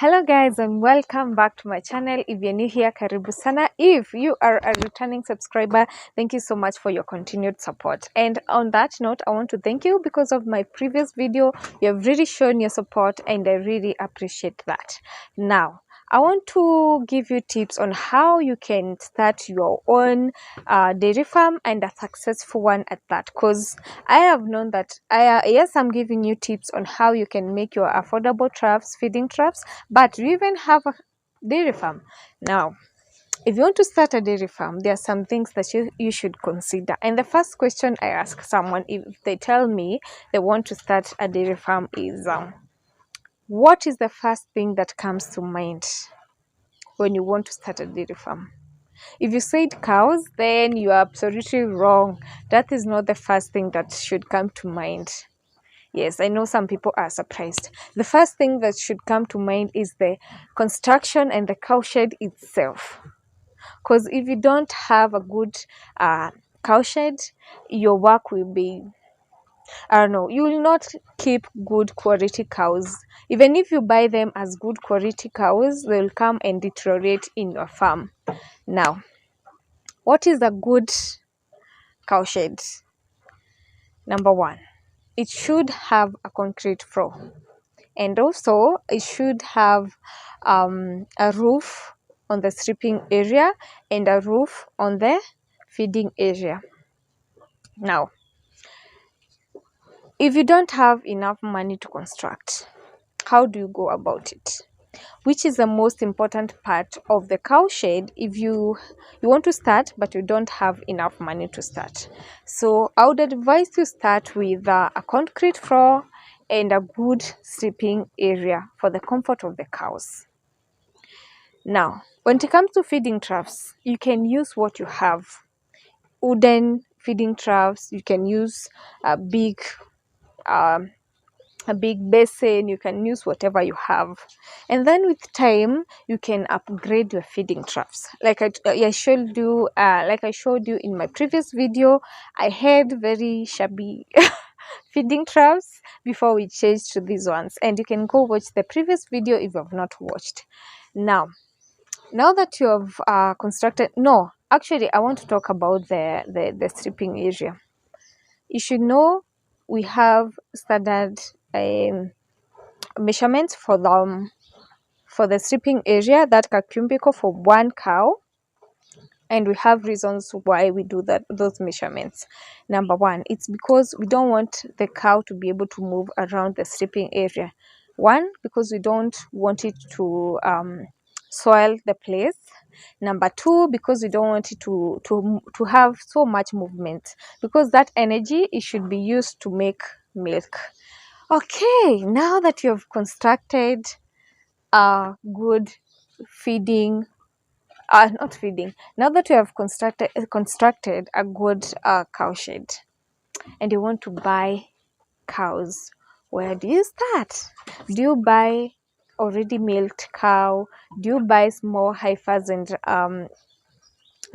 Hello guys and welcome back to my channel. If you're new here, karibu sana. If you are a returning subscriber, thank you so much for your continued support. And on that note, I want to thank you because of my previous video. You have really shown your support and I really appreciate that. Now, I want to give you tips on how you can start your own dairy farm, and a successful one at that, because I have known that yes, I'm giving you tips on how you can make your affordable troughs, feeding troughs, but you even have a dairy farm. Now, if you want to start a dairy farm, there are some things that you should consider. And the first question I ask someone if they tell me they want to start a dairy farm is, what is the first thing that comes to mind when you want to start a dairy farm? If you said cows, then you are absolutely wrong. That is not the first thing that should come to mind. Yes, I know some people are surprised. The first thing that should come to mind is the construction and the cowshed itself. Because if you don't have a good cowshed, your work will be, I don't know, you will not keep good quality cows. Even if you buy them as good quality cows, they will come and deteriorate in your farm. Now, what is a good cowshed? Number one, it should have a concrete floor. And also it should have a roof on the stripping area and a roof on the feeding area. Now, if you don't have enough money to construct, how do you go about it? Which is the most important part of the cowshed if you want to start but you don't have enough money to start? So I would advise you start with a concrete floor and a good sleeping area for the comfort of the cows. Now, when it comes to feeding troughs, you can use what you have. Wooden feeding troughs, you can use a big basin, you can use whatever you have. And then with time, you can upgrade your feeding troughs. Like I showed you in my previous video, I had very shabby feeding troughs before we changed to these ones. And you can go watch the previous video if you have not watched. Now that you have constructed, no, actually, I want to talk about the stripping area. You should know we have standard measurements for the stripping area, that cubical for one cow, and we have reasons why we do those measurements. Number one, it's because we don't want the cow to be able to move around the stripping area. One, because we don't want it to soil the place. Number two, because we don't want it to have so much movement, because that energy, it should be used to make milk. Okay, now that you have constructed a good feeding, not feeding, now that you have constructed a good cowshed and you want to buy cows, where do you start? Do you buy already milked cow? Do you buy small heifers and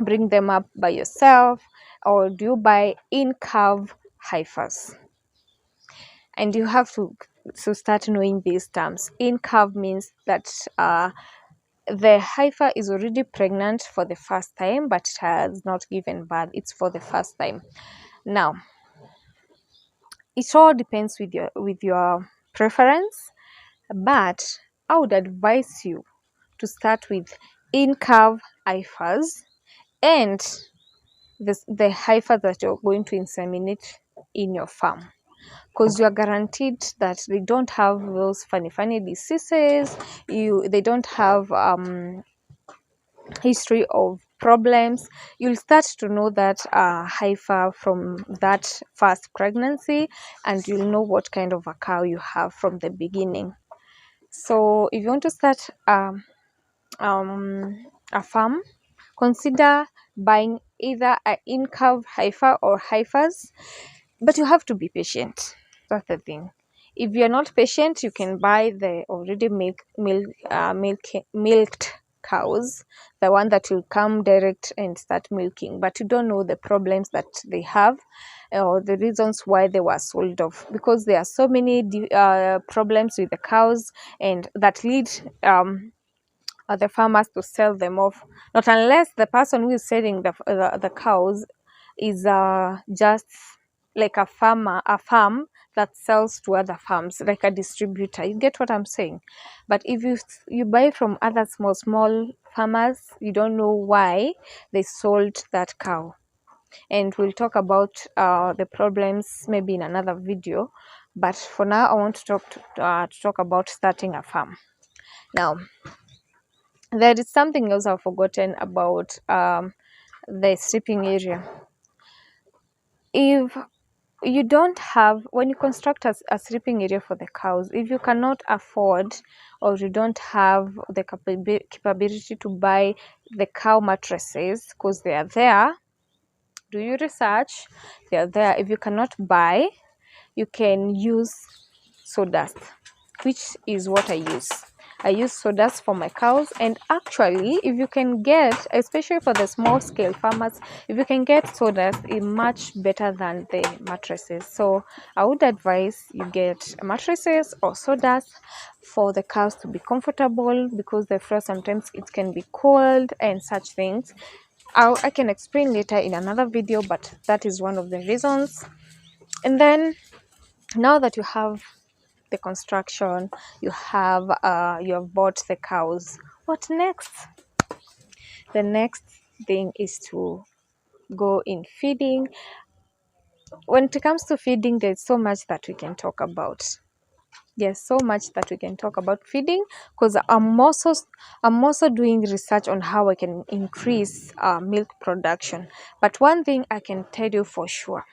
bring them up by yourself, or do you buy in-calf heifers? And you have to start knowing these terms. In-calf means that the heifer is already pregnant for the first time but has not given birth. It's for the first time. Now, it all depends with your preference, but I would advise you to start with in-calf heifers and the heifer that you're going to inseminate in your farm, because you are guaranteed that they don't have those funny diseases. They don't have history of problems. You'll start to know that heifer from that first pregnancy, and you'll know what kind of a cow you have from the beginning. So if you want to start a farm, consider buying either an in-calf heifer or heifers, but you have to be patient. That's the thing. If you're not patient, you can buy the already milked cows, the one that will come direct and start milking, but you don't know the problems that they have or the reasons why they were sold off, because there are so many problems with the cows and that lead the farmers to sell them off, not unless the person who is selling the cows is just like a farm that sells to other farms, like a distributor. You get what I'm saying? But if you buy from other small farmers, you don't know why they sold that cow. And we'll talk about the problems maybe in another video, but for now I want to talk about starting a farm. Now, there is something else I've forgotten about the stripping area. If you don't have, when you construct a sleeping area for the cows, if you cannot afford or you don't have the capability to buy the cow mattresses, because they are there, do your research, they are there. If you cannot buy, you can use sawdust, which is what I use. I use sawdust for my cows. And actually, if you can get, especially for the small scale farmers, if you can get sawdust, it's much better than the mattresses. So I would advise you get mattresses or sawdust for the cows to be comfortable, because the floor sometimes it can be cold and such things. I can explain later in another video, but that is one of the reasons. And then, now that you have the construction, you have bought the cows, what next? The next thing is to go in feeding. When it comes to feeding, there's so much that we can talk about. Yes, so much that we can talk about feeding, because I'm also doing research on how I can increase milk production. But one thing I can tell you for sure,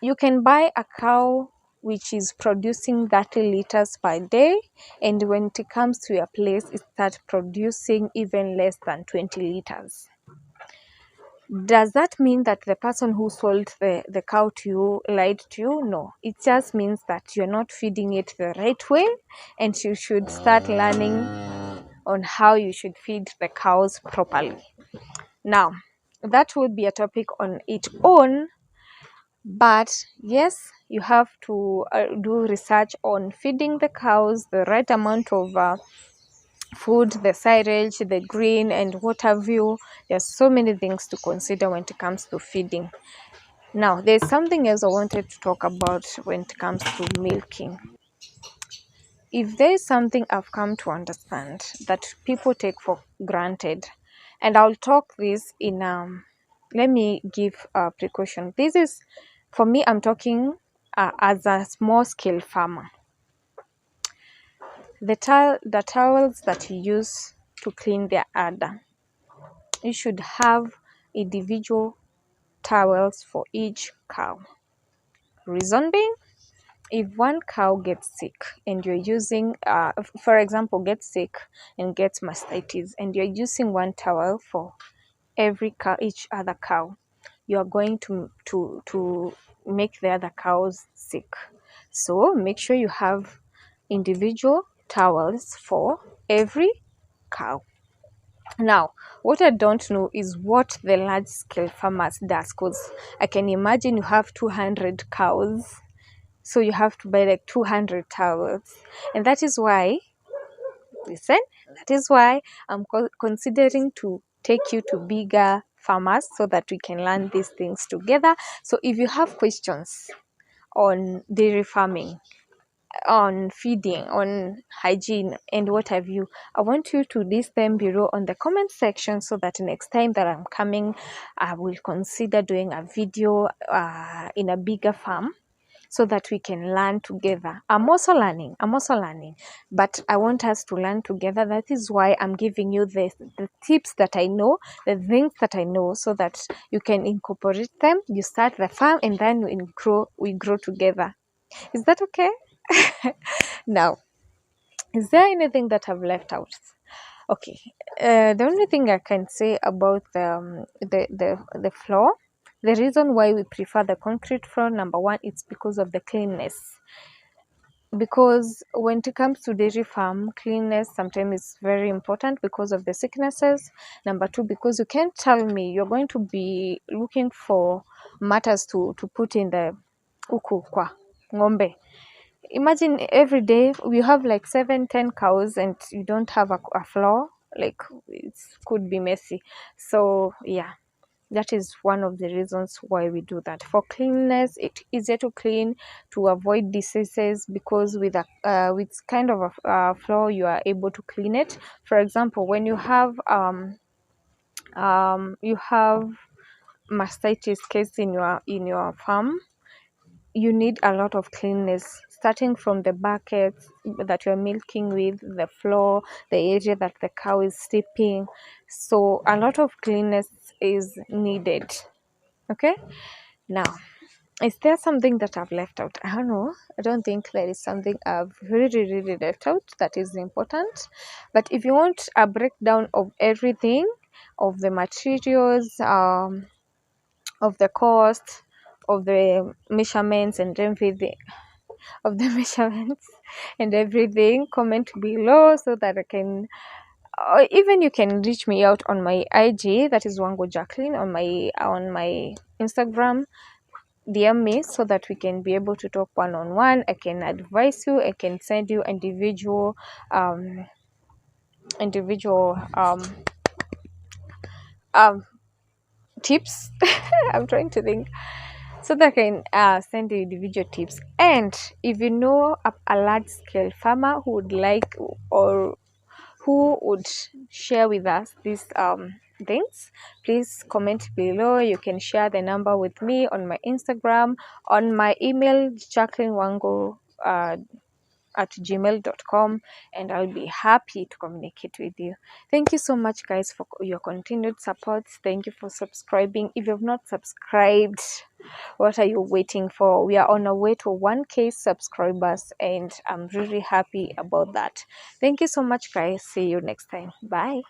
you can buy a cow which is producing 30 liters per day, and when it comes to your place, it starts producing even less than 20 liters. Does that mean that the person who sold the cow to you lied to you? No. It just means that you're not feeding it the right way, and you should start learning on how you should feed the cows properly. Now, that would be a topic on its own. But yes, you have to do research on feeding the cows the right amount of food, the silage, the green, and what have you. There's so many things to consider when it comes to feeding. Now, there's something else I wanted to talk about when it comes to milking. If there is something I've come to understand that people take for granted, and I'll talk this in let me give a precaution. This is, for me, I'm talking as a small scale farmer. The towels that you use to clean their udder, you should have individual towels for each cow. Reason being, if one cow gets sick and you're using, for example, gets sick and gets mastitis, and you're using one towel for every cow, each other cow, you are going to make the other cows sick. So make sure you have individual towels for every cow. Now, what I don't know is what the large scale farmers does, because I can imagine you have 200 cows, so you have to buy like 200 towels. And that is why, listen, that is why I'm considering to take you to bigger farmers so that we can learn these things together. So if you have questions on dairy farming, on feeding, on hygiene, and what have you, I want you to list them below on the comment section, so that next time that I'm coming, I will consider doing a video in a bigger farm, so that we can learn together. I'm also learning, but I want us to learn together. That is why I'm giving you the tips that I know, the things that I know, so that you can incorporate them. You start the farm, and then we grow together. Is that okay? Now, is there anything that I've left out? Okay, the only thing I can say about the floor, the reason why we prefer the concrete floor, number one, it's because of the cleanness. because when it comes to dairy farm, cleanliness sometimes is very important because of the sicknesses. Number two, because you can't tell me you're going to be looking for matters to put in the kuku kwa ng'ombe. Imagine every day you have like 7-10 cows and you don't have a floor, like it could be messy. So yeah, that is one of the reasons why we do that. For cleanliness, it's easier to clean, to avoid diseases, because with a with kind of a floor you are able to clean it. For example, when you have mastitis case in your farm, you need a lot of cleanness, starting from the buckets that you're milking with, the floor, the area that the cow is sleeping. So a lot of cleanness is needed. Okay, now, is there something that I've left out? I don't know. I don't think there is something I've really left out that is important. But if you want a breakdown of everything, of the materials, of the cost, of the measurements and everything, comment below so that I can. Even you can reach me out on my IG, that is Wango Jacqueline, on my Instagram. DM me so that we can be able to talk one-on-one. I can advise you. I can send you um individual um tips. I'm trying to think, so that I can send you individual tips. And if you know a large scale farmer who would like, or who would share with us these things, please comment below. You can share the number with me on my Instagram, on my email, jacquelinewango at gmail.com, and I'll be happy to communicate with you. Thank you so much, guys, for your continued support. Thank you for subscribing. If you've not subscribed, what are you waiting for? We are on our way to 1K subscribers, and I'm really happy about that. Thank you so much, guys. See you next time. Bye.